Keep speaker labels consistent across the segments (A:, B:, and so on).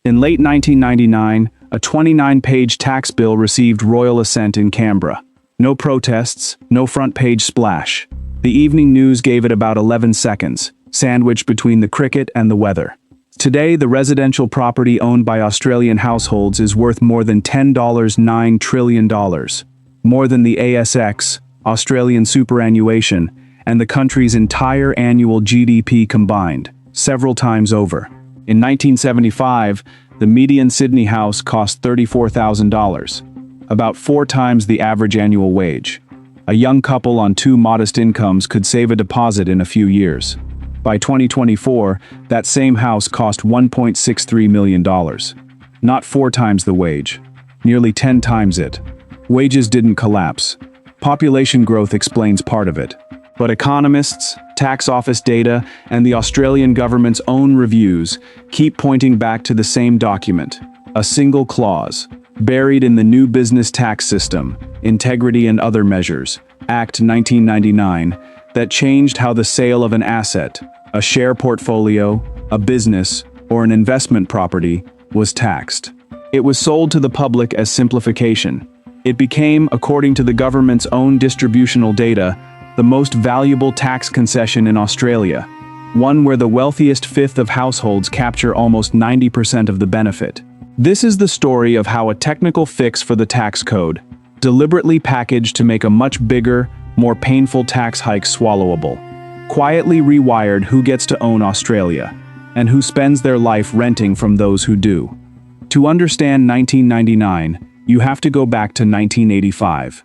A: In late 1999, a 29-page tax bill received royal assent in Canberra. No protests, no front-page splash. The evening news gave it about 11 seconds, sandwiched between the cricket and the weather. Today, the residential property owned by Australian households is worth more than $9 trillion, more than the ASX, Australian superannuation, and the country's entire annual GDP combined, several times over. In 1975, the median Sydney house cost $34,000, about 4 times the average annual wage. A young couple on 2 modest incomes could save a deposit in a few years. By 2024, that same house cost $1.63 million. Not 4 times the wage, nearly 10 times it. Wages didn't collapse. Population growth explains part of it. But economists, tax office data, and the Australian government's own reviews keep pointing back to the same document, a single clause, buried in the new business tax system, Integrity and Other Measures, Act 1999, that changed how the sale of an asset, a share portfolio, a business, or an investment property, was taxed. It was sold to the public as simplification. It became, according to the government's own distributional data, the most valuable tax concession in Australia, one where the wealthiest fifth of households capture almost 90% of the benefit. This is the story of how a technical fix for the tax code, deliberately packaged to make a much bigger, more painful tax hike swallowable, quietly rewired who gets to own Australia, and who spends their life renting from those who do. To understand 1999, you have to go back to 1985.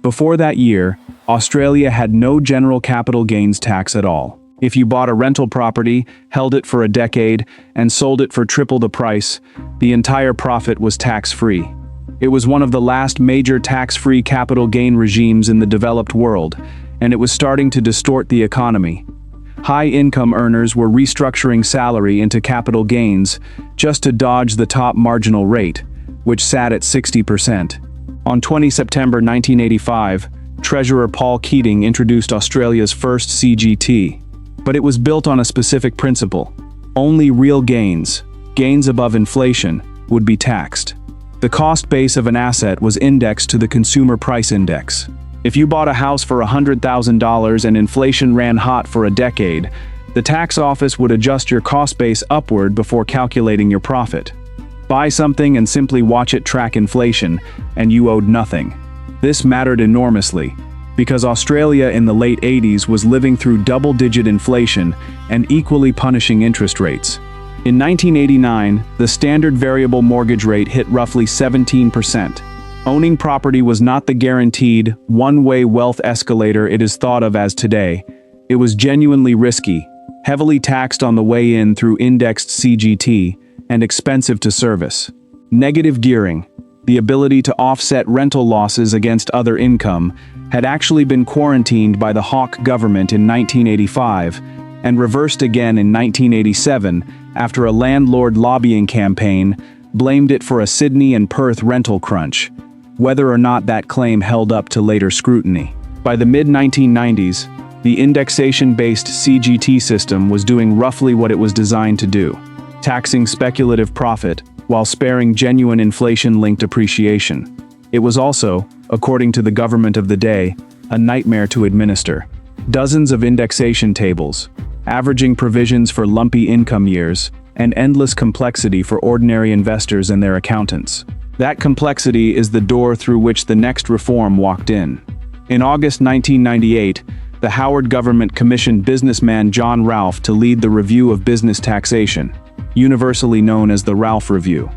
A: Before that year, Australia had no general capital gains tax at all. If you bought a rental property, held it for a decade, and sold it for triple the price, the entire profit was tax-free. It was one of the last major tax-free capital gain regimes in the developed world, and it was starting to distort the economy. High-income earners were restructuring salary into capital gains just to dodge the top marginal rate, which sat at 60%. On 20 September 1985, Treasurer Paul Keating introduced Australia's first CGT. But it was built on a specific principle. Only real gains, gains above inflation, would be taxed. The cost base of an asset was indexed to the Consumer Price Index. If you bought a house for $100,000 and inflation ran hot for a decade, the tax office would adjust your cost base upward before calculating your profit. Buy something and simply watch it track inflation, and you owed nothing. This mattered enormously, because Australia in the late 80s was living through double-digit inflation and equally punishing interest rates. In 1989, the standard variable mortgage rate hit roughly 17%. Owning property was not the guaranteed, one-way wealth escalator it is thought of as today. It was genuinely risky, heavily taxed on the way in through indexed CGT, and expensive to service. Negative gearing, the ability to offset rental losses against other income, had actually been quarantined by the Hawke government in 1985 and reversed again in 1987 after a landlord lobbying campaign blamed it for a Sydney and Perth rental crunch, whether or not that claim held up to later scrutiny. By the mid-1990s, the indexation-based CGT system was doing roughly what it was designed to do, taxing speculative profit while sparing genuine inflation-linked appreciation. It was also, according to the government of the day, a nightmare to administer. Dozens of indexation tables, averaging provisions for lumpy income years, and endless complexity for ordinary investors and their accountants. That complexity is the door through which the next reform walked in. In August 1998, the Howard government commissioned businessman John Ralph to lead the review of business taxation, universally known as the Ralph Review.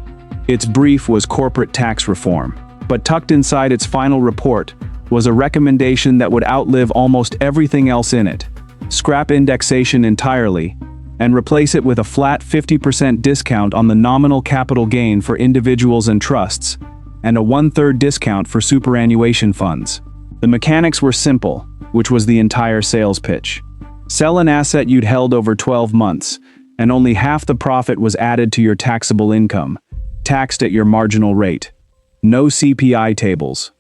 A: Its brief was corporate tax reform, but tucked inside its final report was a recommendation that would outlive almost everything else in it: scrap indexation entirely and replace it with a flat 50% discount on the nominal capital gain for individuals and trusts, and a 1/3 discount for superannuation funds. The mechanics were simple, which was the entire sales pitch. Sell an asset you'd held over 12 months, and only half the profit was added to your taxable income, taxed at your marginal rate. No CPI tables.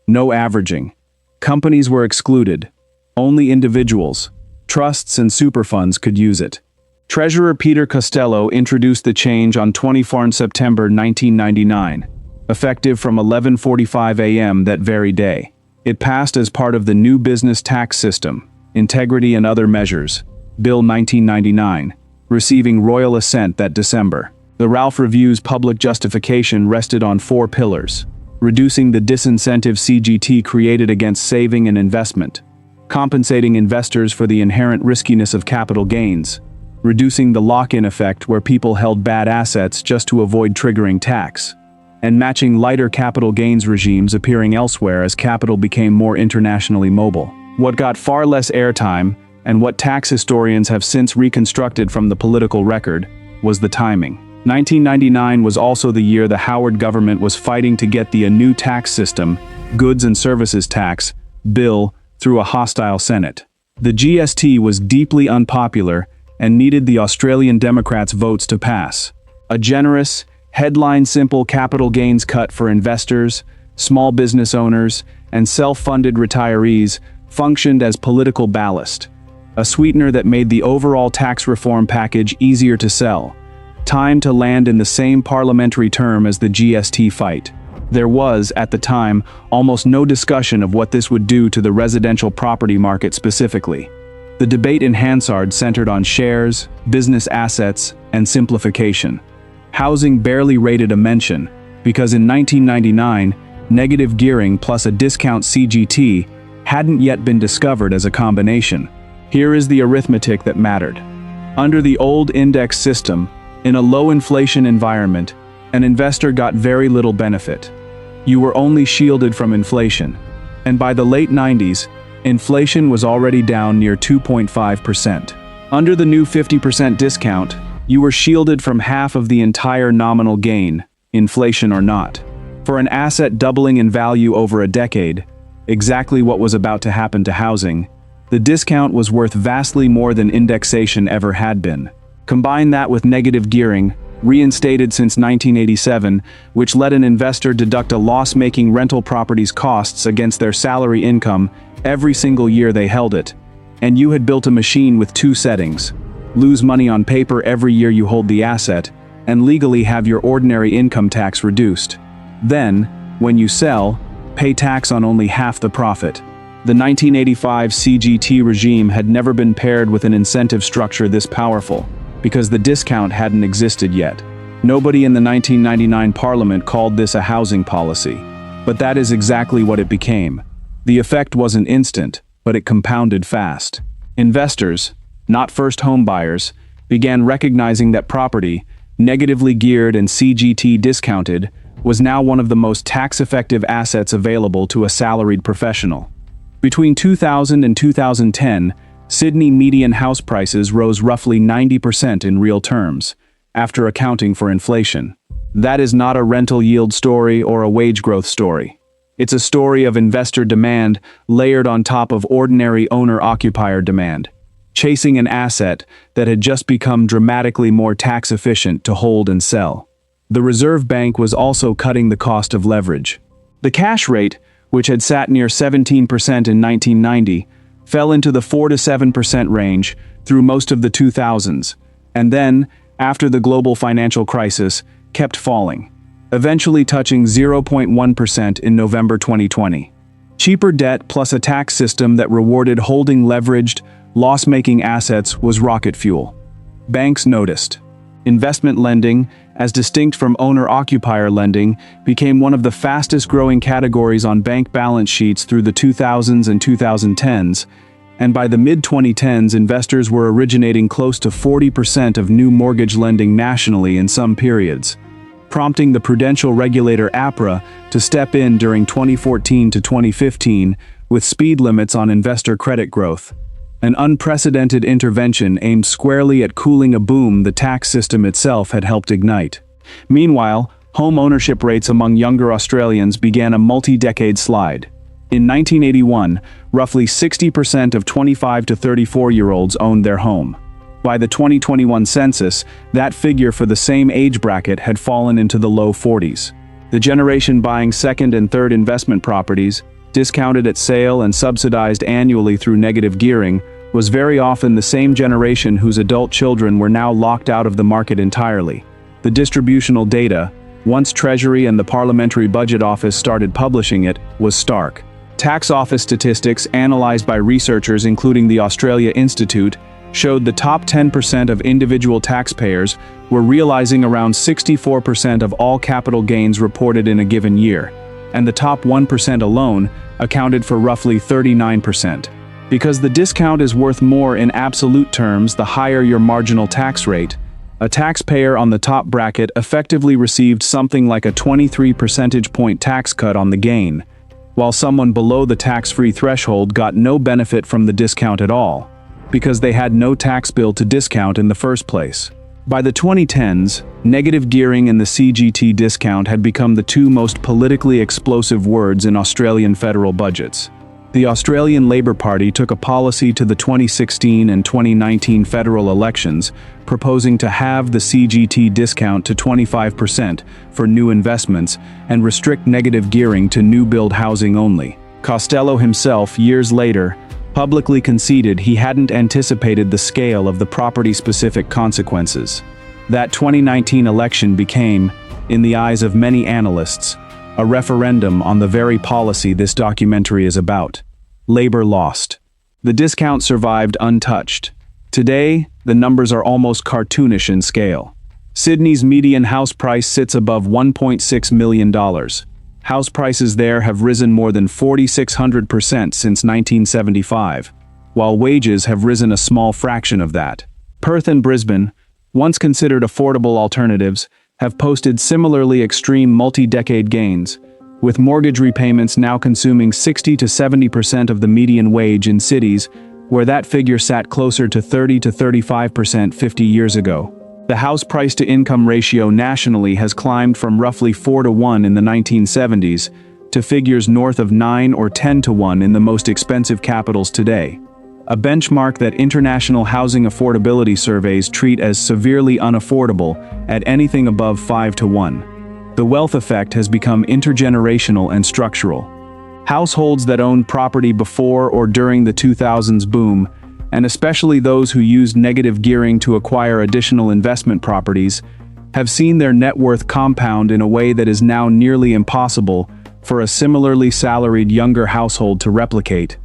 A: No averaging. Companies were excluded. Only individuals, trusts and super funds could use it. Treasurer Peter Costello introduced the change on 24 September 1999, effective from 11:45 a.m. that very day. It passed as part of the new business tax system, Integrity and Other Measures, Bill 1999, receiving royal assent that December. The Ralph Review's public justification rested on 4 pillars: reducing the disincentive CGT created against saving and investment, compensating investors for the inherent riskiness of capital gains, reducing the lock-in effect where people held bad assets just to avoid triggering tax, and matching lighter capital gains regimes appearing elsewhere as capital became more internationally mobile. What got far less airtime, and what tax historians have since reconstructed from the political record, was the timing. 1999 was also the year the Howard government was fighting to get the new tax system, Goods and Services Tax, bill through a hostile Senate. The GST was deeply unpopular and needed the Australian Democrats' votes to pass. A generous, headline-simple capital gains cut for investors, small business owners, and self-funded retirees functioned as political ballast, a sweetener that made the overall tax reform package easier to sell, timed to land in the same parliamentary term as the GST fight. There was, at the time, almost no discussion of what this would do to the residential property market specifically. The debate in Hansard centered on shares, business assets, and simplification. Housing barely rated a mention, because in 1999, negative gearing plus a discount CGT hadn't yet been discovered as a combination. Here is the arithmetic that mattered. Under the old index system, in a low-inflation environment, an investor got very little benefit. You were only shielded from inflation, and by the late 90s, inflation was already down near 2.5%. Under the new 50% discount, you were shielded from half of the entire nominal gain, inflation or not. For an asset doubling in value over a decade, exactly what was about to happen to housing, the discount was worth vastly more than indexation ever had been. Combine that with negative gearing, reinstated since 1987, which let an investor deduct a loss-making rental property's costs against their salary income every single year they held it, and you had built a machine with 2 settings: lose money on paper every year you hold the asset, and legally have your ordinary income tax reduced. Then, when you sell, pay tax on only half the profit. The 1985 CGT regime had never been paired with an incentive structure this powerful, because the discount hadn't existed yet. Nobody in the 1999 Parliament called this a housing policy, but that is exactly what it became. The effect wasn't instant, but it compounded fast. Investors, not first home buyers, began recognizing that property, negatively geared and CGT discounted, was now one of the most tax-effective assets available to a salaried professional. Between 2000 and 2010, Sydney median house prices rose roughly 90% in real terms, after accounting for inflation. That is not a rental yield story or a wage growth story. It's a story of investor demand layered on top of ordinary owner-occupier demand, chasing an asset that had just become dramatically more tax-efficient to hold and sell. The Reserve Bank was also cutting the cost of leverage. The cash rate, which had sat near 17% in 1990, fell into the 4 to 7% range through most of the 2000s, and then, after the global financial crisis, kept falling, eventually touching 0.1% in November 2020. Cheaper debt plus a tax system that rewarded holding leveraged, loss-making assets was rocket fuel. Banks noticed. Investment lending, as distinct from owner-occupier lending, became one of the fastest-growing categories on bank balance sheets through the 2000s and 2010s, and by the mid-2010s investors were originating close to 40% of new mortgage lending nationally in some periods, prompting the prudential regulator APRA to step in during 2014 to 2015 with speed limits on investor credit growth. An unprecedented intervention aimed squarely at cooling a boom the tax system itself had helped ignite. Meanwhile, home ownership rates among younger Australians began a multi-decade slide. In 1981, roughly 60% of 25 to 34-year-olds owned their home. By the 2021 census, that figure for the same age bracket had fallen into the low 40s. The generation buying second and third investment properties, discounted at sale and subsidized annually through negative gearing, was very often the same generation whose adult children were now locked out of the market entirely. The distributional data, once Treasury and the Parliamentary Budget Office started publishing it, was stark. Tax office statistics analyzed by researchers including the Australia Institute showed the top 10% of individual taxpayers were realizing around 64% of all capital gains reported in a given year, and the top 1% alone accounted for roughly 39%. Because the discount is worth more in absolute terms the higher your marginal tax rate, a taxpayer on the top bracket effectively received something like a 23 percentage point tax cut on the gain, while someone below the tax-free threshold got no benefit from the discount at all, because they had no tax bill to discount in the first place. By the 2010s, negative gearing and the CGT discount had become the two most politically explosive words in Australian federal budgets. The Australian Labor Party took a policy to the 2016 and 2019 federal elections, proposing to halve the CGT discount to 25% for new investments and restrict negative gearing to new-build housing only. Costello himself, years later, publicly conceded he hadn't anticipated the scale of the property-specific consequences. That 2019 election became, in the eyes of many analysts, a referendum on the very policy this documentary is about. Labor lost. The discount survived untouched. Today, the numbers are almost cartoonish in scale. Sydney's median house price sits above $1.6 million. House prices there have risen more than 4,600% since 1975, while wages have risen a small fraction of that. Perth and Brisbane, once considered affordable alternatives, have posted similarly extreme multi-decade gains, with mortgage repayments now consuming 60 to 70% of the median wage in cities where that figure sat closer to 30 to 35% 50 years ago. The house price-to-income ratio nationally has climbed from roughly 4 to 1 in the 1970s to figures north of 9 or 10 to 1 in the most expensive capitals today, a benchmark that international housing affordability surveys treat as severely unaffordable at anything above 5 to 1. The wealth effect has become intergenerational and structural. Households that owned property before or during the 2000s boom, and especially those who used negative gearing to acquire additional investment properties, have seen their net worth compound in a way that is now nearly impossible for a similarly salaried younger household to replicate,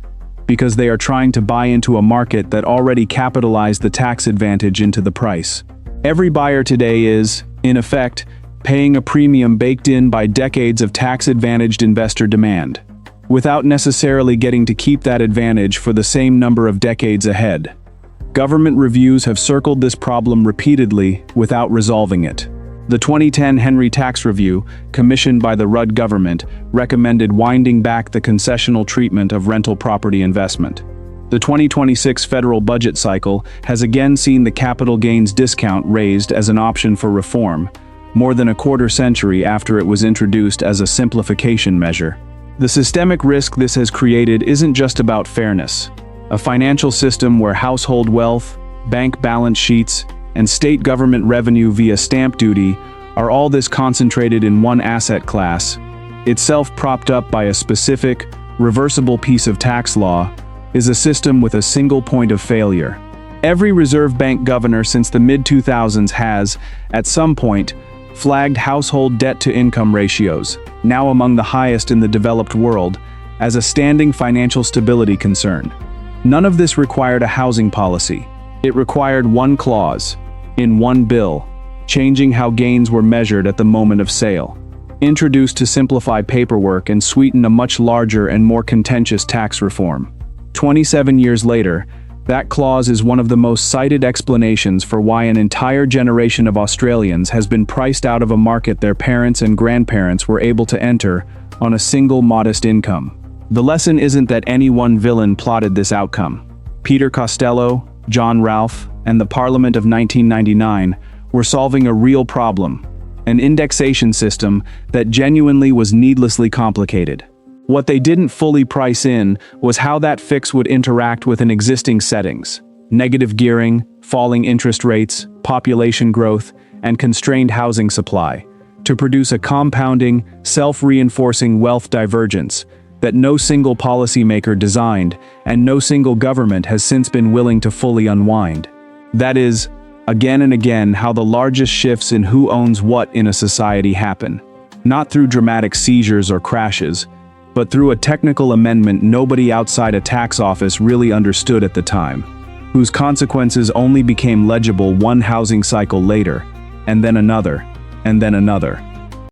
A: because they are trying to buy into a market that already capitalized the tax advantage into the price. Every buyer today is, in effect, paying a premium baked in by decades of tax-advantaged investor demand, without necessarily getting to keep that advantage for the same number of decades ahead. Government reviews have circled this problem repeatedly without resolving it. The 2010 Henry Tax Review, commissioned by the Rudd government, recommended winding back the concessional treatment of rental property investment. The 2026 federal budget cycle has again seen the capital gains discount raised as an option for reform, more than a quarter century after it was introduced as a simplification measure. The systemic risk this has created isn't just about fairness. A financial system where household wealth, bank balance sheets, and state government revenue via stamp duty are all this concentrated in one asset class, itself propped up by a specific, reversible piece of tax law, is a system with a single point of failure. Every Reserve Bank governor since the mid-2000s has, at some point, flagged household debt-to-income ratios, now among the highest in the developed world, as a standing financial stability concern. None of this required a housing policy. It required one clause, in one bill, changing how gains were measured at the moment of sale, introduced to simplify paperwork and sweeten a much larger and more contentious tax reform. 27 years later, that clause is one of the most cited explanations for why an entire generation of Australians has been priced out of a market their parents and grandparents were able to enter on a single modest income. The lesson isn't that any one villain plotted this outcome. Peter Costello, John Ralph, and the Parliament of 1999 were solving a real problem, an indexation system that genuinely was needlessly complicated. What they didn't fully price in was how that fix would interact with an existing settings: negative gearing, falling interest rates, population growth, and constrained housing supply, to produce a compounding, self-reinforcing wealth divergence that no single policymaker designed and no single government has since been willing to fully unwind. That is, again and again, how the largest shifts in who owns what in a society happen. Not through dramatic seizures or crashes, but through a technical amendment nobody outside a tax office really understood at the time, whose consequences only became legible one housing cycle later, and then another, and then another.